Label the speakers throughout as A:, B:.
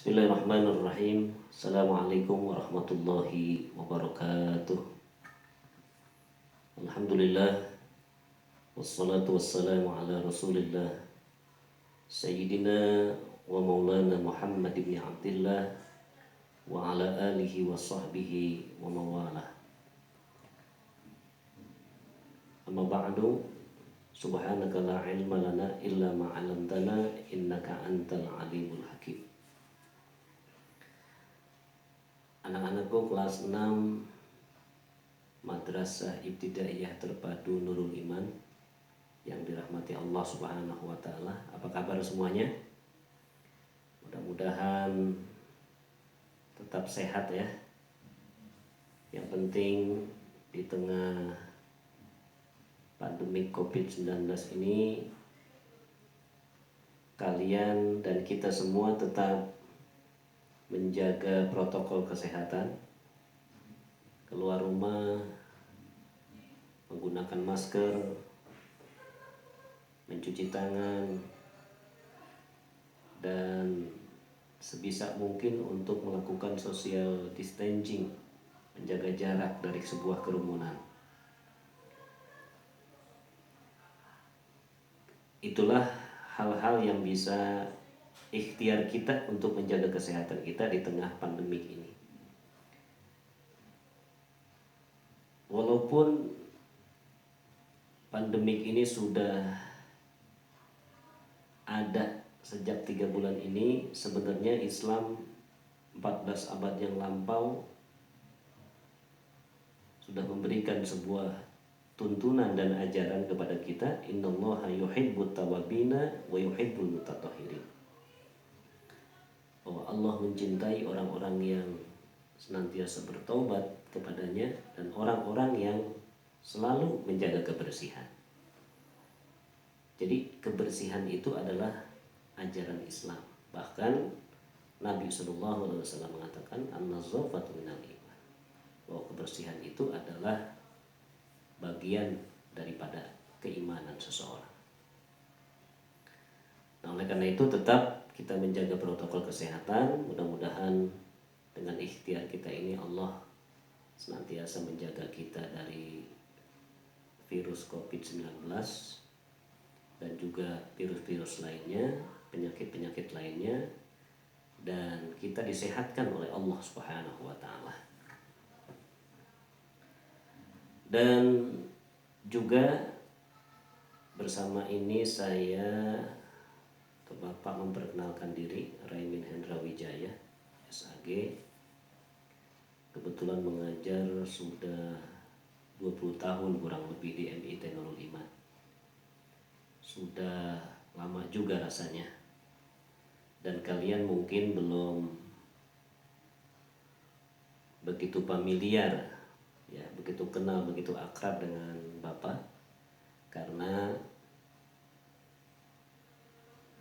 A: Bismillahirrahmanirrahim. Assalamualaikum warahmatullahi wabarakatuh. Alhamdulillah. Wassalatu wassalamu ala rasulillah Sayyidina wa maulana Muhammad ibn Abdillah wa ala alihi wa sahbihi wa mawalah. Amma ba'du. Subhanaka la ilma lana illa ma'alamtana innaka antal alimul hakim. Anak-anakku kelas 6 Madrasah Ibtidaiyah Terpadu Nurul Iman yang dirahmati Allah Subhanahu wa taala. Apa kabar semuanya? Mudah-mudahan tetap sehat ya. Yang penting di tengah pandemi Covid-19 ini kalian dan kita semua tetap menjaga protokol kesehatan, keluar rumah menggunakan masker, mencuci tangan, dan sebisa mungkin untuk melakukan social distancing, menjaga jarak dari sebuah kerumunan. Itulah hal-hal yang bisa ikhtiar kita untuk menjaga kesehatan kita di tengah pandemik ini. Walaupun pandemik ini sudah ada sejak 3 bulan ini, sebenarnya Islam 14 abad yang lampau sudah memberikan sebuah tuntunan dan ajaran kepada kita, innallaha yuhibbut tawabina wa yuhibbul mutatahhirin. Bahwa Allah mencintai orang-orang yang senantiasa bertaubat kepadanya dan orang-orang yang selalu menjaga kebersihan. Jadi kebersihan itu adalah ajaran Islam. Bahkan Nabi SAW mengatakan an-nazafatu minal iman, bahwa kebersihan itu adalah bagian daripada keimanan seseorang. Nah, oleh karena itu tetap kita menjaga protokol kesehatan. Mudah-mudahan dengan ikhtiar kita ini Allah senantiasa menjaga kita dari virus Covid-19 dan juga virus-virus lainnya, penyakit-penyakit lainnya, dan kita disehatkan oleh Allah Subhanahu wa taala. Dan juga bersama ini saya Bapak memperkenalkan diri, Raimin Hendra Wijaya, SAG. Kebetulan mengajar sudah 20 tahun kurang lebih di MIT Nurul Iman. Sudah lama juga rasanya. Dan kalian mungkin belum begitu familiar, ya, begitu kenal, begitu akrab dengan Bapak, karena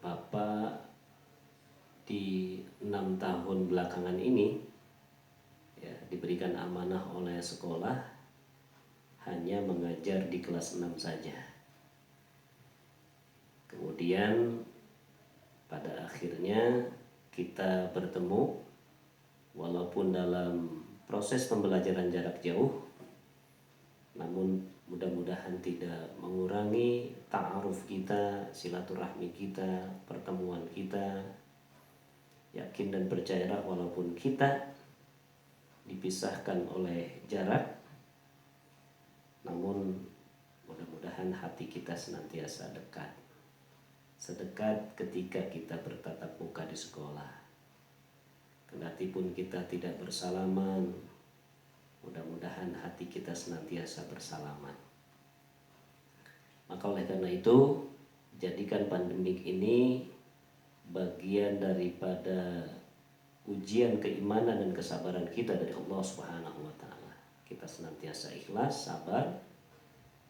A: Bapak di 6 tahun belakangan ini ya, diberikan amanah oleh sekolah hanya mengajar di kelas 6 saja. Kemudian pada akhirnya kita bertemu walaupun dalam proses pembelajaran jarak jauh, namun mudah-mudahan tidak mengurangi ta'aruf kita, silaturahmi kita, pertemuan kita. Yakin dan percayalah walaupun kita dipisahkan oleh jarak, namun mudah-mudahan hati kita senantiasa dekat. Sedekat ketika kita bertatap muka di sekolah. Kendati pun kita tidak bersalaman, mudah-mudahan hati kita senantiasa bersalaman. Maka oleh karena itu, jadikan pandemik ini bagian daripada ujian keimanan dan kesabaran kita dari Allah Subhanahu wa taala. Kita senantiasa ikhlas, sabar,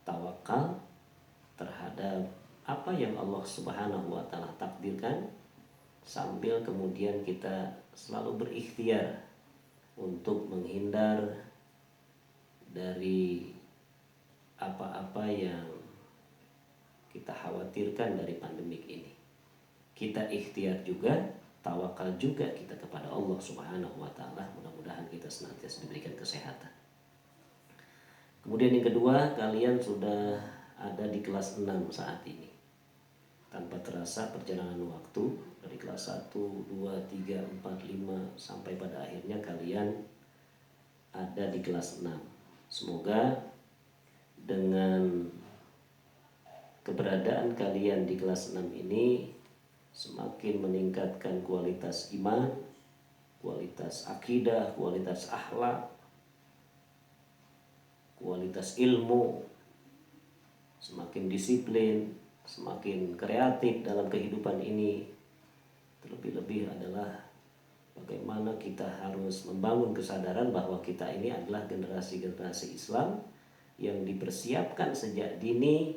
A: tawakal terhadap apa yang Allah Subhanahu wa taala takdirkan, sambil kemudian kita selalu berikhtiar untuk menghindar dari apa-apa yang kita khawatirkan dari pandemik ini. Kita ikhtiar juga tawakal juga kita kepada Allah Subhanahu wa taala. Mudah-mudahan kita senantiasa diberikan kesehatan. Kemudian yang kedua, kalian sudah ada di kelas 6 saat ini. Tanpa terasa perjalanan waktu dari kelas 1, 2, 3, 4, 5 sampai pada akhirnya kalian ada di kelas 6. Semoga dengan keberadaan kalian di kelas 6 ini semakin meningkatkan kualitas iman, kualitas akidah, kualitas akhlak, kualitas ilmu, semakin disiplin, semakin kreatif dalam kehidupan ini. Terlebih-lebih adalah bagaimana kita harus membangun kesadaran bahwa kita ini adalah generasi-generasi Islam yang dipersiapkan sejak dini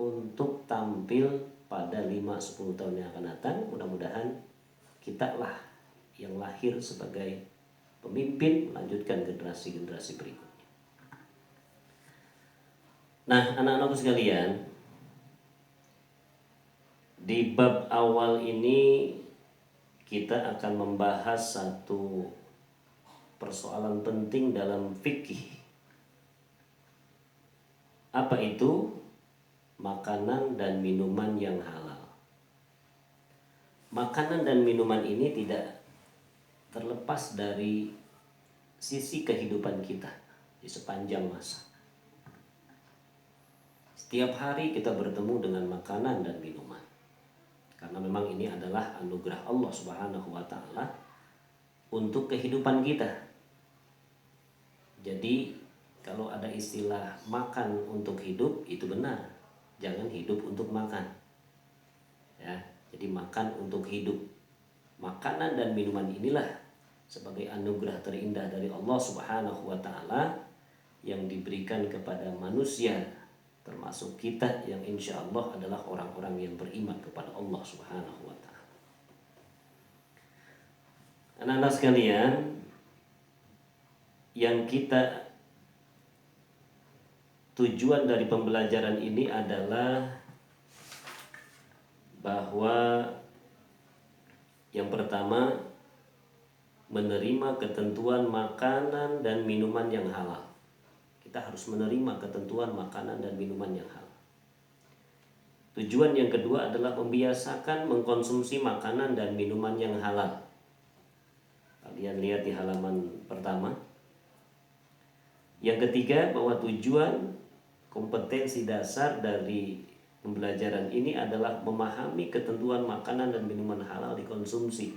A: untuk tampil pada 5-10 tahun yang akan datang. Mudah-mudahan kita lah yang lahir sebagai pemimpin melanjutkan generasi-generasi berikutnya. Nah, anak-anakku sekalian, di bab awal ini kita akan membahas satu persoalan penting dalam fikih. Apa itu? Makanan dan minuman yang halal. Makanan dan minuman ini tidak terlepas dari sisi kehidupan kita di sepanjang masa. Setiap hari kita bertemu dengan makanan dan minuman. Karena memang ini adalah anugerah Allah Subhanahu wa taala untuk kehidupan kita. Jadi kalau ada istilah makan untuk hidup, itu benar. Jangan hidup untuk makan. Ya, jadi makan untuk hidup. Makanan dan minuman inilah sebagai anugerah terindah dari Allah Subhanahu wa taala yang diberikan kepada manusia, termasuk kita yang insya Allah adalah orang-orang yang beriman kepada Allah Subhanahu wa ta'ala. Anak-anak sekalian, yang kita tujuan dari pembelajaran ini adalah bahwa yang pertama, menerima ketentuan makanan dan minuman yang halal. Kita harus menerima ketentuan makanan dan minuman yang halal. Tujuan yang kedua adalah membiasakan mengkonsumsi makanan dan minuman yang halal. Kalian lihat di halaman pertama. Yang ketiga, bahwa tujuan kompetensi dasar dari pembelajaran ini adalah memahami ketentuan makanan dan minuman halal dikonsumsi.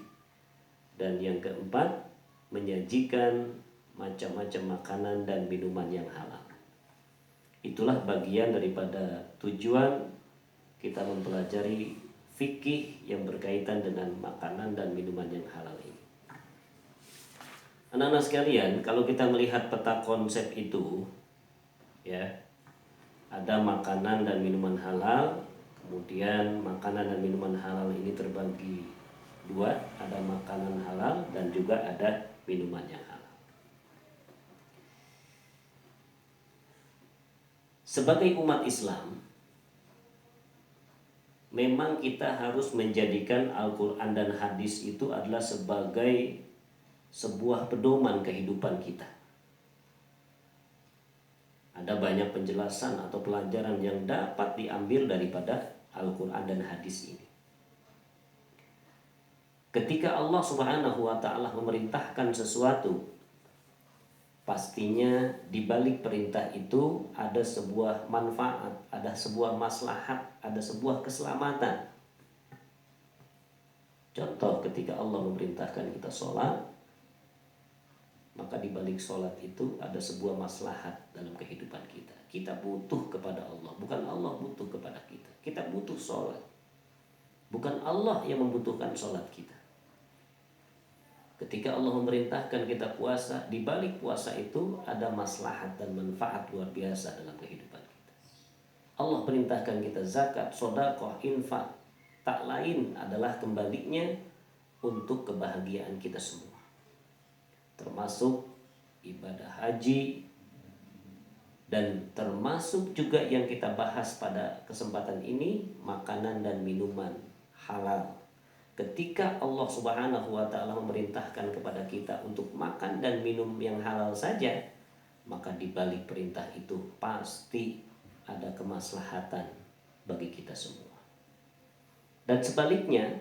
A: Dan yang keempat, menyajikan macam-macam makanan dan minuman yang halal. Itulah bagian daripada tujuan kita mempelajari fikih yang berkaitan dengan makanan dan minuman yang halal ini. Anak-anak sekalian, kalau kita melihat peta konsep itu, ya, ada makanan dan minuman halal, kemudian makanan dan minuman halal ini terbagi dua, ada makanan halal dan juga ada minuman yang halal. Sebagai umat Islam, memang kita harus menjadikan Al-Quran dan hadis itu adalah sebagai sebuah pedoman kehidupan kita. Ada banyak penjelasan atau pelajaran yang dapat diambil daripada Al-Quran dan hadis ini. Ketika Allah Subhanahu wa ta'ala memerintahkan sesuatu, pastinya di balik perintah itu ada sebuah manfaat, ada sebuah maslahat, ada sebuah keselamatan. Contoh, ketika Allah memerintahkan kita sholat, maka di balik sholat itu ada sebuah maslahat dalam kehidupan kita. Kita butuh kepada Allah, bukan Allah butuh kepada kita. Kita butuh sholat, bukan Allah yang membutuhkan sholat kita. Ketika Allah memerintahkan kita puasa, di balik puasa itu ada maslahat dan manfaat luar biasa dalam kehidupan kita. Allah perintahkan kita zakat, sedekah, infak, tak lain adalah kembalinya untuk kebahagiaan kita semua. Termasuk ibadah haji, dan termasuk juga yang kita bahas pada kesempatan ini, makanan dan minuman halal. ketika Allah Subhanahu wa taala memerintahkan kepada kita untuk makan dan minum yang halal saja, maka di balik perintah itu pasti ada kemaslahatan bagi kita semua. Dan sebaliknya,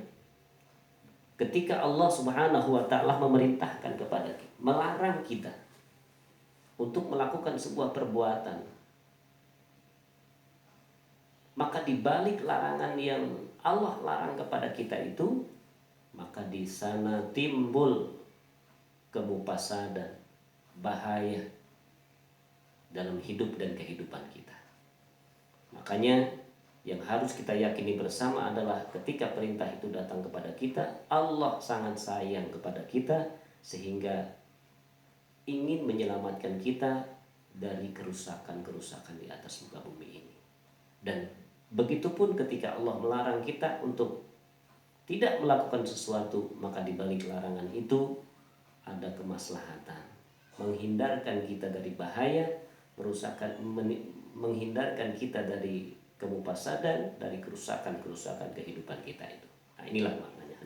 A: ketika Allah Subhanahu wa taala memerintahkan kepada kita, melarang kita untuk melakukan sebuah perbuatan, maka di balik larangan yang Allah larang kepada kita itu, maka di sana timbul kemupasadan, bahaya dalam hidup dan kehidupan kita. Makanya yang harus kita yakini bersama adalah ketika perintah itu datang kepada kita, Allah sangat sayang kepada kita sehingga ingin menyelamatkan kita dari kerusakan-kerusakan di atas muka bumi ini. Dan begitupun ketika Allah melarang kita untuk tidak melakukan sesuatu, maka di balik larangan itu ada kemaslahatan, menghindarkan kita dari bahaya, menghindarkan kita dari kemupasadan, dari kerusakan-kerusakan kehidupan kita itu. Nah, inilah maknanya,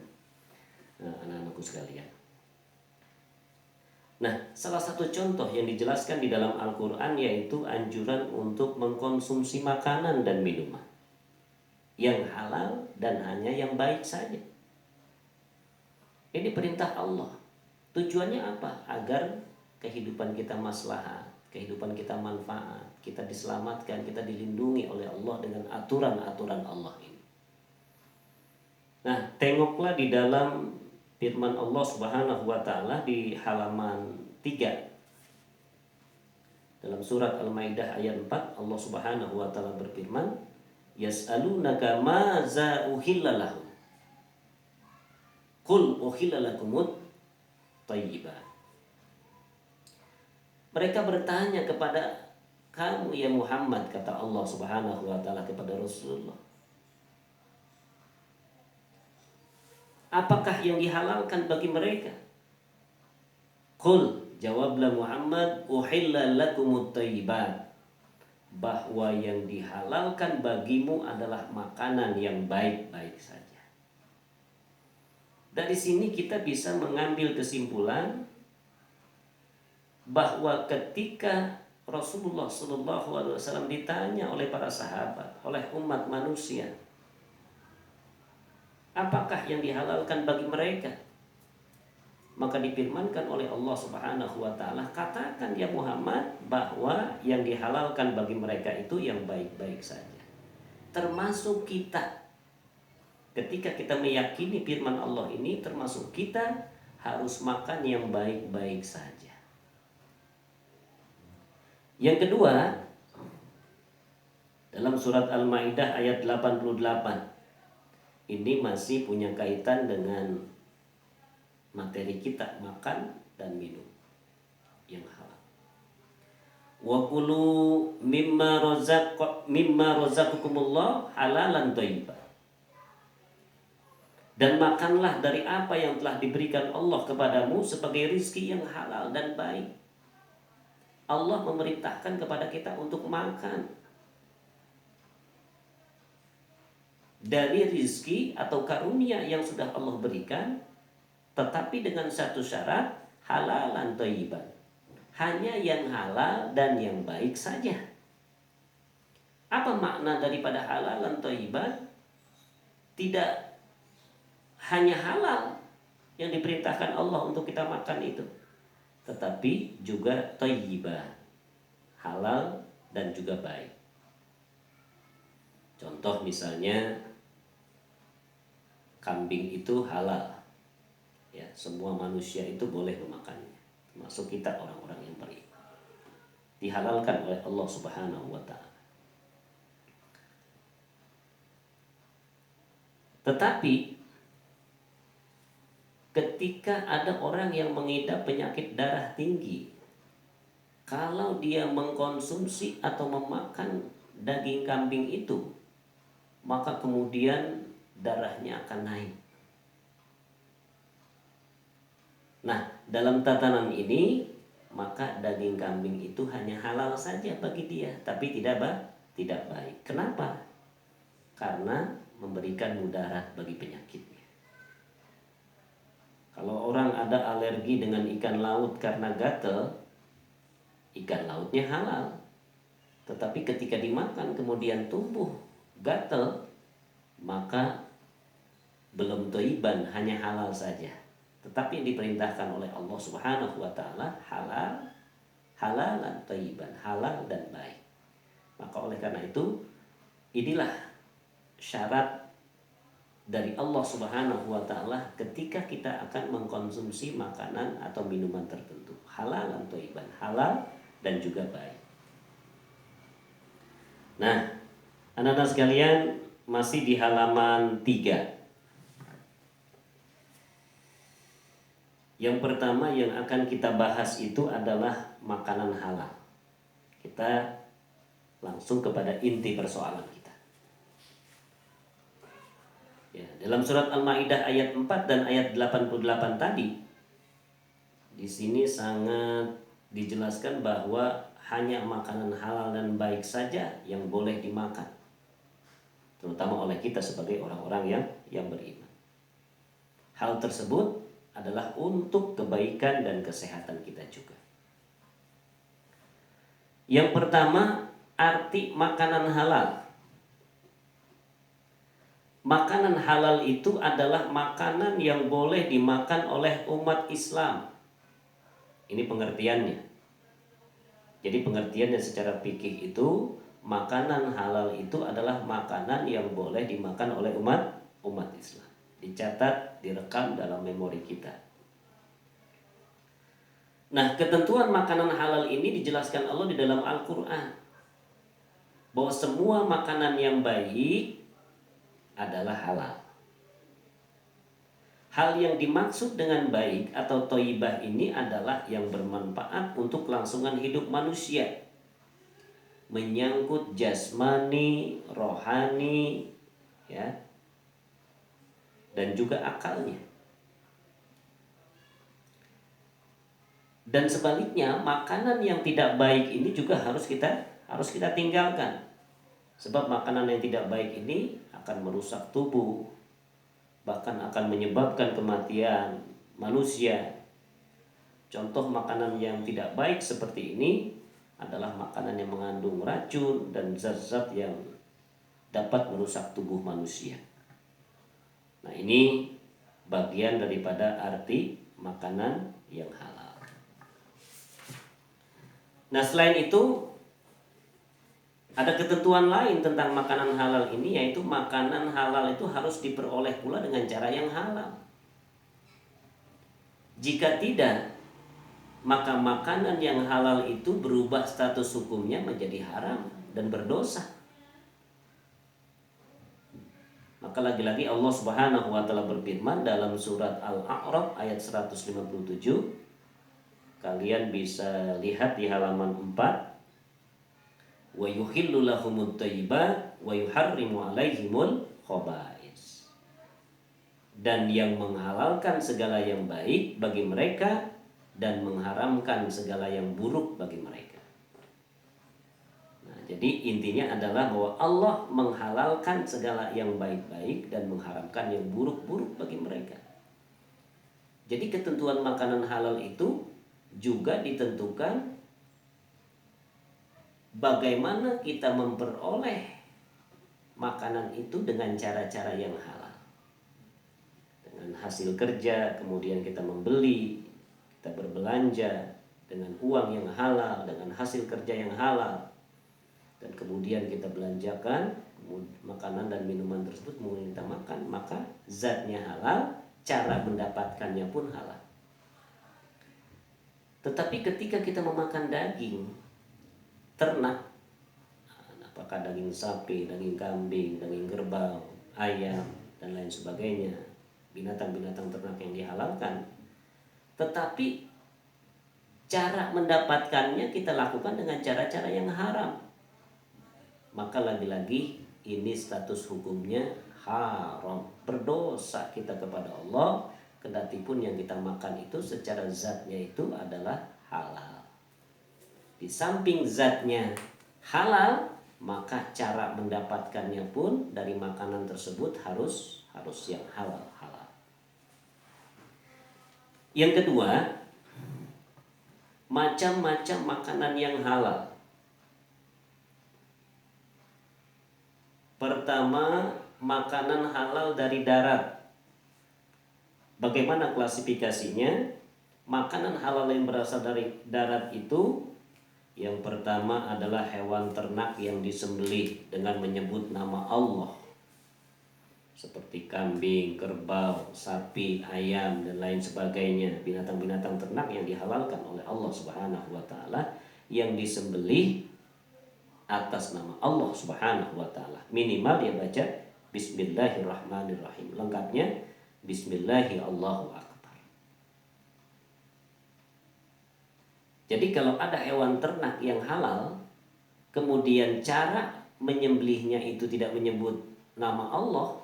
A: anak-anakku sekalian. Nah, salah satu contoh yang dijelaskan di dalam Al-Quran yaitu anjuran untuk mengkonsumsi makanan dan minuman yang halal dan hanya yang baik saja. Ini perintah Allah. Tujuannya apa? Agar kehidupan kita maslahat, kehidupan kita manfaat, kita diselamatkan, kita dilindungi oleh Allah dengan aturan-aturan Allah ini. Nah, tengoklah di dalam firman Allah Subhanahu wa taala di halaman 3. Dalam surat Al-Maidah ayat 4, Allah Subhanahu wa taala berfirman, "Yas'alunaka maza uhilla lahum. Qul uhilla lakumut thayyibat." Mereka bertanya kepada kamu ya Muhammad, kata Allah Subhanahu wa taala kepada Rasulullah, apakah yang dihalalkan bagi mereka? Qul, jawablah Muhammad, uhilla lakumut thayyibat, bahwa yang dihalalkan bagimu adalah makanan yang baik-baik saja. Dari sini kita bisa mengambil kesimpulan bahwa ketika Rasulullah SAW ditanya oleh para sahabat, oleh umat manusia, apakah yang dihalalkan bagi mereka? Maka difirmankan oleh Allah Subhanahu wa taala, katakan ya Muhammad bahwa yang dihalalkan bagi mereka itu yang baik-baik saja. Termasuk kita. Ketika kita meyakini firman Allah ini, termasuk kita harus makan yang baik-baik saja. Yang kedua, dalam surat Al-Maidah ayat 88, ini masih punya kaitan dengan materi kita, makan dan minum yang halal. Wa kulu mimma razaqakumullah halalan thayyiban. Dan makanlah dari apa yang telah diberikan Allah kepadamu sebagai rizki yang halal dan baik. Allah memerintahkan kepada kita untuk makan dari rizki atau karunia yang sudah Allah berikan, tetapi dengan satu syarat, halalan thayyiban, hanya yang halal dan yang baik saja. Apa makna daripada halalan thayyiban? Tidak hanya halal yang diperintahkan Allah untuk kita makan itu, tetapi juga thayyibah, halal dan juga baik. Contoh misalnya, kambing itu halal, ya, semua manusia itu boleh memakannya, termasuk kita orang-orang yang beriman. Dihalalkan oleh Allah Subhanahu wa taala. Tetapi ketika ada orang yang mengidap penyakit darah tinggi, kalau dia mengkonsumsi atau memakan daging kambing itu, maka kemudian darahnya akan naik. Nah, dalam tatanan ini, maka daging kambing itu hanya halal saja bagi dia, tapi tidak baik. Kenapa? Karena memberikan mudarat bagi penyakitnya. ada alergi dengan ikan laut karena gatel, ikan lautnya halal. Tetapi ketika dimakan kemudian tumbuh gatel, maka belum thayyiban, hanya halal saja. Tetapi yang diperintahkan oleh Allah Subhanahu wa taala halal, halalan thayyiban, halal dan baik. Maka oleh karena itu, inilah syarat dari Allah Subhanahu wa taala ketika kita akan mengkonsumsi makanan atau minuman tertentu. Halalan thayyiban, halal dan juga baik. Nah, anak-anak sekalian, masih di halaman 3. Yang pertama yang akan kita bahas itu adalah makanan halal. Kita langsung kepada inti persoalan kita. Ya, dalam surat Al-Maidah ayat 4 dan ayat 88 tadi, di sini sangat dijelaskan bahwa hanya makanan halal dan baik saja yang boleh dimakan, terutama oleh kita sebagai orang-orang yang beriman. Hal tersebut adalah untuk kebaikan dan kesehatan kita juga. Yang pertama, arti makanan halal. Makanan halal itu adalah makanan yang boleh dimakan oleh umat Islam. Ini pengertiannya. Jadi pengertiannya secara fikih itu, makanan halal itu adalah makanan yang boleh dimakan oleh umat Islam. Dicatat, direkam dalam memori kita. Nah, ketentuan makanan halal ini dijelaskan Allah di dalam Al-Quran, bahwa semua makanan yang baik adalah halal. Hal yang dimaksud dengan baik atau thayyibah ini adalah yang bermanfaat untuk kelangsungan hidup manusia, menyangkut jasmani, rohani, ya, dan juga akalnya. Dan sebaliknya, makanan yang tidak baik ini juga harus kita tinggalkan. Sebab makanan yang tidak baik ini akan merusak tubuh, bahkan akan menyebabkan kematian manusia. Contoh makanan yang tidak baik seperti ini adalah makanan yang mengandung racun dan zat-zat yang dapat merusak tubuh manusia. Nah, ini bagian daripada arti makanan yang halal. Nah, selain itu ada ketentuan lain tentang makanan halal ini, yaitu makanan halal itu harus diperoleh pula dengan cara yang halal. Jika tidak, maka makanan yang halal itu berubah status hukumnya menjadi haram dan berdosa. Maka lagi-lagi Allah Subhanahu wa taala berfirman dalam surat Al-A'raf ayat 157. Kalian bisa lihat di halaman 4. Wa yuhillu lahumut thayyibat wa yuharrimu alaihimul khaba'is. Dan yang menghalalkan segala yang baik bagi mereka dan mengharamkan segala yang buruk bagi mereka. Nah, jadi intinya adalah bahwa Allah menghalalkan segala yang baik-baik dan mengharamkan yang buruk-buruk bagi mereka. Jadi ketentuan makanan halal itu juga ditentukan bagaimana kita memperoleh makanan itu dengan cara-cara yang halal. Dengan hasil kerja, kemudian kita membeli, kita berbelanja dengan uang yang halal, dengan hasil kerja yang halal. Dan kemudian kita belanjakan makanan dan minuman tersebut, kemudian kita makan, maka zatnya halal, cara mendapatkannya pun halal. Tetapi ketika kita memakan daging ternak, apakah daging sapi, daging kambing, daging kerbau, ayam, dan lain sebagainya, binatang-binatang ternak yang dihalalkan, tetapi cara mendapatkannya kita lakukan dengan cara-cara yang haram, maka lagi-lagi ini status hukumnya haram, berdosa kita kepada Allah, kendati pun yang kita makan itu secara zatnya itu adalah halal. Di samping zatnya halal, maka cara mendapatkannya pun dari makanan tersebut harus yang halal. Yang kedua, macam-macam makanan yang halal. Pertama, makanan halal dari darat. Bagaimana klasifikasinya? Makanan halal yang berasal dari darat itu, yang pertama adalah hewan ternak yang disembelih dengan menyebut nama Allah, seperti kambing, kerbau, sapi, ayam, dan lain sebagainya. Binatang-binatang ternak yang dihalalkan oleh Allah Subhanahu wa Ta'ala, yang disembelih atas nama Allah Subhanahu wa Ta'ala. Minimal dia baca Bismillahirrahmanirrahim. Lengkapnya Bismillahirrahmanirrahim. Jadi kalau ada hewan ternak yang halal, kemudian cara menyembelihnya itu tidak menyebut nama Allah,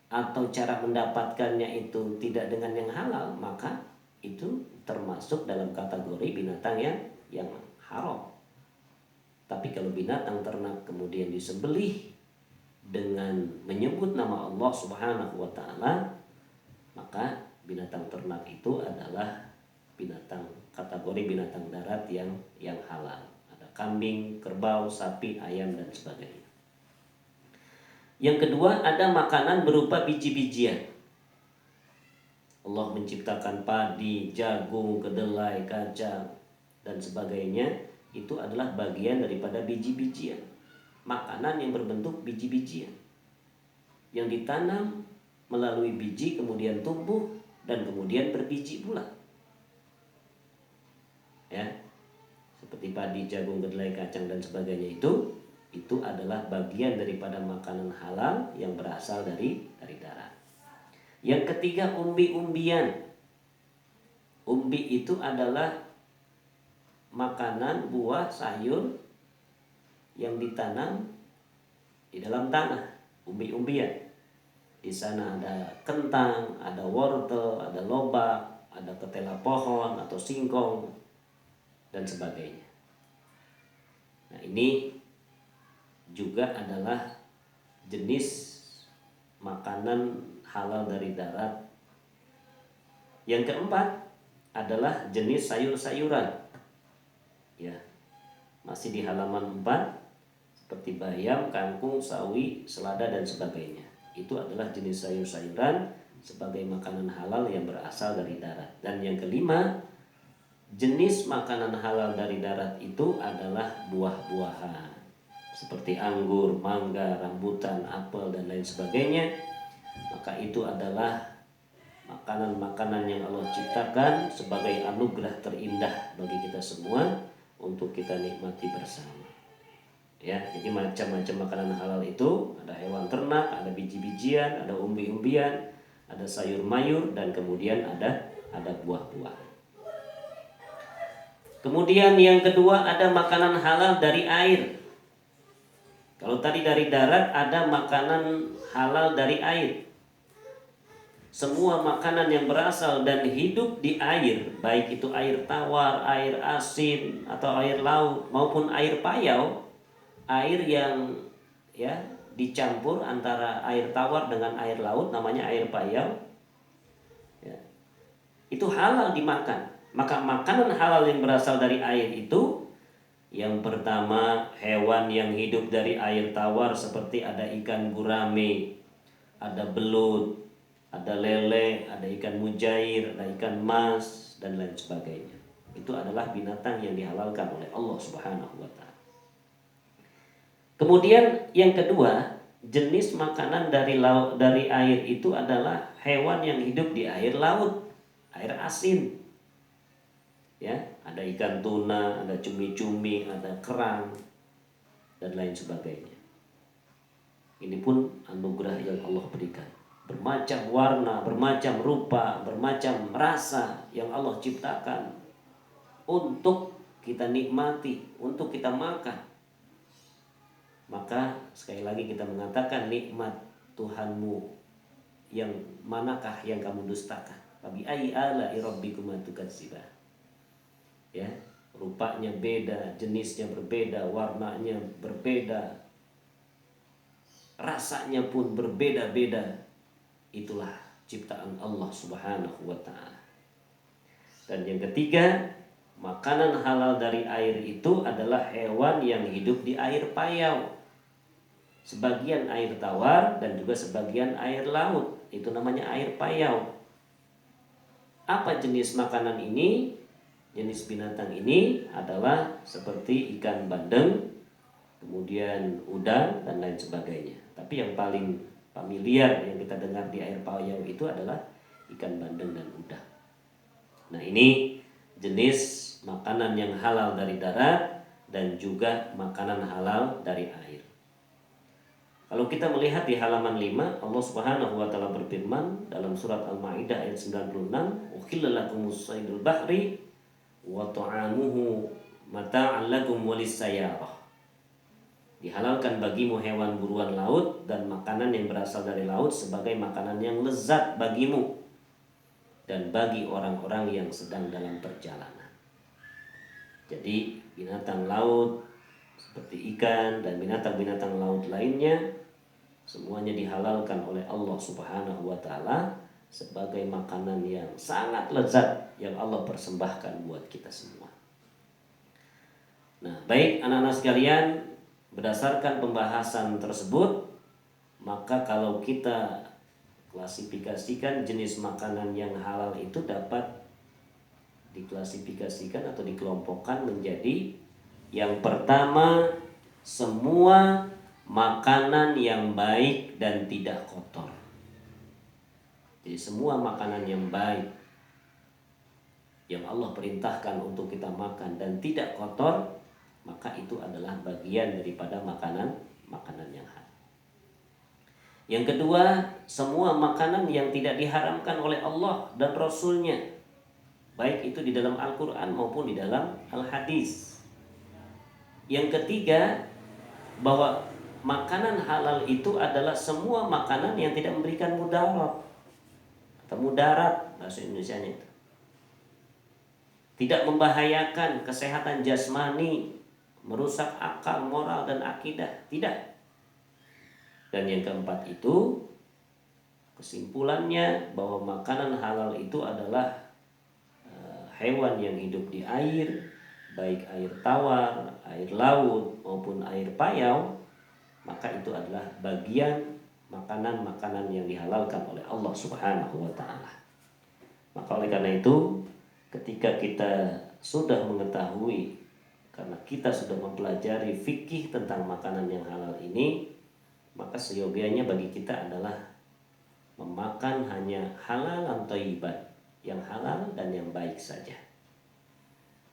A: atau cara mendapatkannya itu tidak dengan yang halal, maka itu termasuk dalam kategori binatang yang haram. Tapi kalau binatang ternak kemudian disembelih dengan menyebut nama Allah Subhanahu wa Ta'ala, maka binatang ternak itu adalah kategori binatang darat yang halal. Ada kambing, kerbau, sapi, ayam, dan sebagainya. Yang kedua, ada makanan berupa biji-bijian. Allah menciptakan padi, jagung, kedelai, kacang, dan sebagainya. Itu adalah bagian daripada biji-bijian. Makanan yang berbentuk biji-bijian, yang ditanam melalui biji, kemudian tumbuh, dan kemudian berbiji pula. Ya, seperti padi, jagung, kedelai, kacang, dan sebagainya itu adalah bagian daripada makanan halal yang berasal dari darat. Yang ketiga, umbi-umbian. Umbi itu adalah makanan, buah, sayur yang ditanam di dalam tanah. Umbi-umbian. Di sana ada kentang, ada wortel, ada lobak, ada ketela pohon atau singkong, dan sebagainya. Nah, ini juga adalah jenis makanan halal dari darat. Yang keempat adalah jenis sayur-sayuran. Ya, masih di halaman 4, seperti bayam, kangkung, sawi, selada, dan sebagainya. Itu adalah jenis sayur-sayuran sebagai makanan halal yang berasal dari darat. Dan yang kelima, jenis makanan halal dari darat itu adalah buah-buahan, seperti anggur, mangga, rambutan, apel, dan lain sebagainya. Maka itu adalah makanan-makanan yang Allah ciptakan sebagai anugerah terindah bagi kita semua untuk kita nikmati bersama. Ya, jadi macam-macam makanan halal itu ada hewan ternak, ada biji-bijian, ada umbi-umbian, ada sayur mayur, dan kemudian ada buah-buah. Kemudian yang kedua, ada makanan halal dari air. Kalau tadi dari darat, ada makanan halal dari air. Semua makanan yang berasal dan hidup di air, baik itu air tawar, air asin, atau air laut, maupun air payau, air yang dicampur antara air tawar dengan air laut, namanya air payau, ya, itu halal dimakan. Maka makanan halal yang berasal dari air itu, yang pertama, hewan yang hidup dari air tawar, seperti ada ikan gurame, ada belut, ada lele, ada ikan mujair, ada ikan mas, dan lain sebagainya. Itu adalah binatang yang dihalalkan oleh Allah Subhanahu wa Ta'ala. Kemudian yang kedua, jenis makanan dari air itu adalah hewan yang hidup di air laut, air asin. Ya, ada ikan tuna, ada cumi-cumi, ada kerang, dan lain sebagainya. Ini pun anugerah yang Allah berikan. Bermacam warna, bermacam rupa, bermacam rasa yang Allah ciptakan untuk kita nikmati, untuk kita makan. Maka sekali lagi kita mengatakan, nikmat Tuhanmu yang manakah yang kamu dustakan? Fabi ayyi ala'i rabbikuma tukadziban. Ya, rupanya beda, jenisnya berbeda, warnanya berbeda, rasanya pun berbeda-beda. Itulah ciptaan Allah Subhanahu wa Ta'ala. Dan yang ketiga, makanan halal dari air itu adalah hewan yang hidup di air payau. Sebagian air tawar dan juga sebagian air laut. Itu namanya air payau. Apa jenis makanan ini? Jenis binatang ini adalah seperti ikan bandeng, kemudian udang dan lain sebagainya. Tapi yang paling familiar yang kita dengar di air payau itu adalah ikan bandeng dan udang. Nah, ini jenis makanan yang halal dari darat dan juga makanan halal dari air. Kalau kita melihat di halaman 5, Allah Subhanahu wa taala berfirman dalam surat Al-Maidah ayat 96, "Uhilla lakumus saydul bahri wa ta'amuhu mata'an lakum walis-sayyarah." Dihalalkan bagimu hewan buruan laut dan makanan yang berasal dari laut sebagai makanan yang lezat bagimu dan bagi orang-orang yang sedang dalam perjalanan. Jadi binatang laut seperti ikan dan binatang-binatang laut lainnya semuanya dihalalkan oleh Allah Subhanahu wa taala sebagai makanan yang sangat lezat yang Allah persembahkan buat kita semua. Nah, baik anak-anak sekalian, berdasarkan pembahasan tersebut, maka kalau kita klasifikasikan jenis makanan yang halal itu dapat diklasifikasikan atau dikelompokkan menjadi yang pertama, semua makanan yang baik dan tidak kotor. Jadi semua makanan yang baik yang Allah perintahkan untuk kita makan dan tidak kotor, maka itu adalah bagian daripada makanan yang halal. Yang kedua, semua makanan yang tidak diharamkan oleh Allah dan Rasul-Nya, baik itu di dalam Al-Quran maupun di dalam Al-Hadis. Yang ketiga, bahwa makanan halal itu adalah semua makanan yang tidak memberikan mudarat atau mudarat bahasa Indonesianya itu. Tidak membahayakan kesehatan jasmani, merusak akal, moral dan akidah, tidak. Dan yang keempat itu, kesimpulannya bahwa makanan halal itu adalah hewan yang hidup di air, baik air tawar, air laut maupun air payau, maka itu adalah bagian makanan-makanan yang dihalalkan oleh Allah Subhanahu wa taala. Maka oleh karena itu, ketika kita sudah mengetahui, karena kita sudah mempelajari fikih tentang makanan yang halal ini, maka seyogianya bagi kita adalah memakan hanya halalan thayyiban, yang halal dan yang baik saja.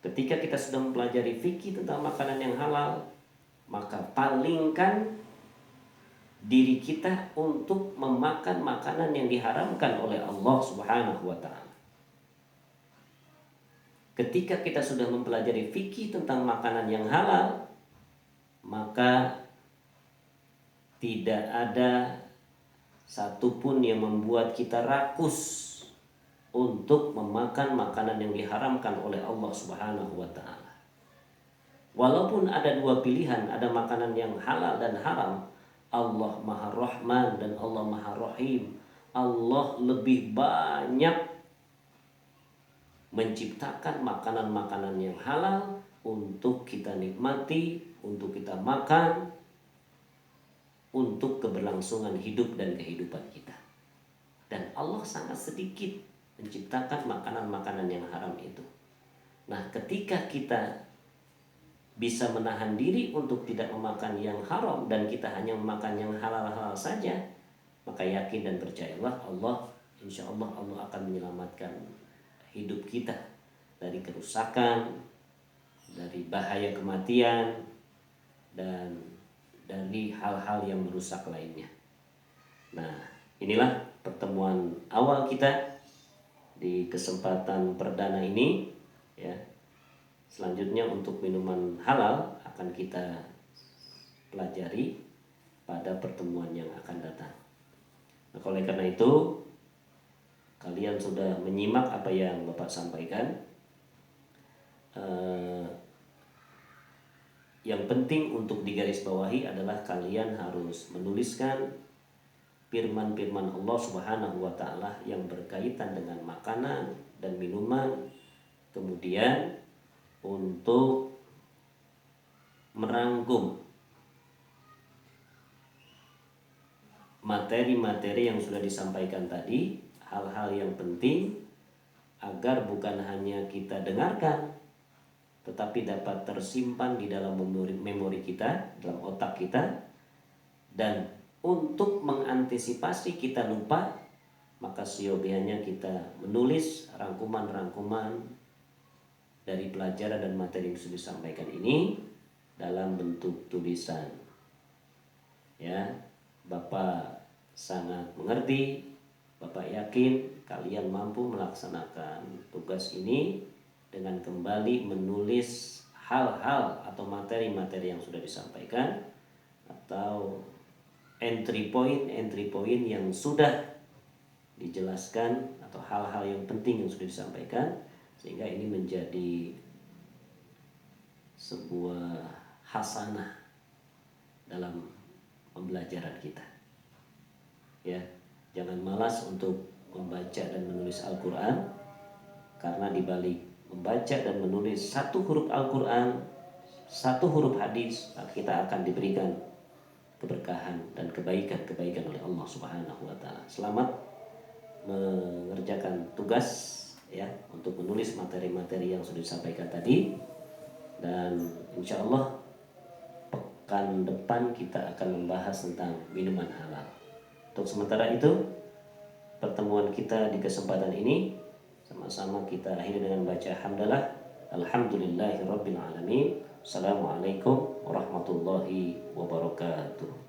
A: Ketika kita sudah mempelajari fikih tentang makanan yang halal, maka palingkan diri kita untuk memakan makanan yang diharamkan oleh Allah Subhanahu wa taala. Ketika kita sudah mempelajari fikih tentang makanan yang halal, maka tidak ada satupun yang membuat kita rakus untuk memakan makanan yang diharamkan oleh Allah Subhanahu wa taala. Walaupun ada dua pilihan, ada makanan yang halal dan haram, Allah Maha Rahman dan Allah Maha Rahim. Allah lebih banyak menciptakan makanan-makanan yang halal untuk kita nikmati, untuk kita makan, untuk keberlangsungan hidup dan kehidupan kita. Dan Allah sangat sedikit menciptakan makanan-makanan yang haram itu. Nah, ketika kita bisa menahan diri untuk tidak memakan yang haram dan kita hanya memakan yang halal-halal saja, maka yakin dan percayalah Allah, insya Allah Allah akan menyelamatkan hidup kita dari kerusakan, dari bahaya kematian, dan dari hal-hal yang merusak lainnya. Nah, inilah pertemuan awal kita di kesempatan perdana ini, ya. Selanjutnya untuk minuman halal akan kita pelajari pada pertemuan yang akan datang. Nah, oleh karena itu, kalian sudah menyimak apa yang Bapak sampaikan. Yang penting untuk digarisbawahi adalah kalian harus menuliskan firman-firman Allah Subhanahu wa taala yang berkaitan dengan makanan dan minuman Kemudian untuk merangkum materi-materi yang sudah disampaikan tadi, hal-hal yang penting agar bukan hanya kita dengarkan, tetapi dapat tersimpan di dalam memori kita, dalam otak kita. Dan untuk mengantisipasi kita lupa, maka seyogianya kita menulis rangkuman-rangkuman dari pelajaran dan materi yang sudah disampaikan ini dalam bentuk tulisan. Ya, Bapak sangat mengerti, Bapak yakin kalian mampu melaksanakan tugas ini dengan kembali menulis hal-hal atau materi-materi yang sudah disampaikan, atau entry point yang sudah dijelaskan, atau hal-hal yang penting yang sudah disampaikan, sehingga ini menjadi sebuah hasanah dalam pembelajaran kita. Ya, jangan malas untuk membaca dan menulis Al-Quran, karena dibalik membaca dan menulis satu huruf Al-Quran, satu huruf hadis, kita akan diberikan keberkahan dan kebaikan oleh Allah Subhanahu wa taala. Selamat mengerjakan tugas ya, untuk menulis materi-materi yang sudah disampaikan tadi, dan insya Allah pekan depan kita akan membahas tentang minuman halal. Untuk sementara itu, pertemuan kita di kesempatan ini sama-sama kita akhiri dengan baca hamdalah. Alhamdulillahirabbil alamin. Assalamualaikum warahmatullahi wabarakatuh.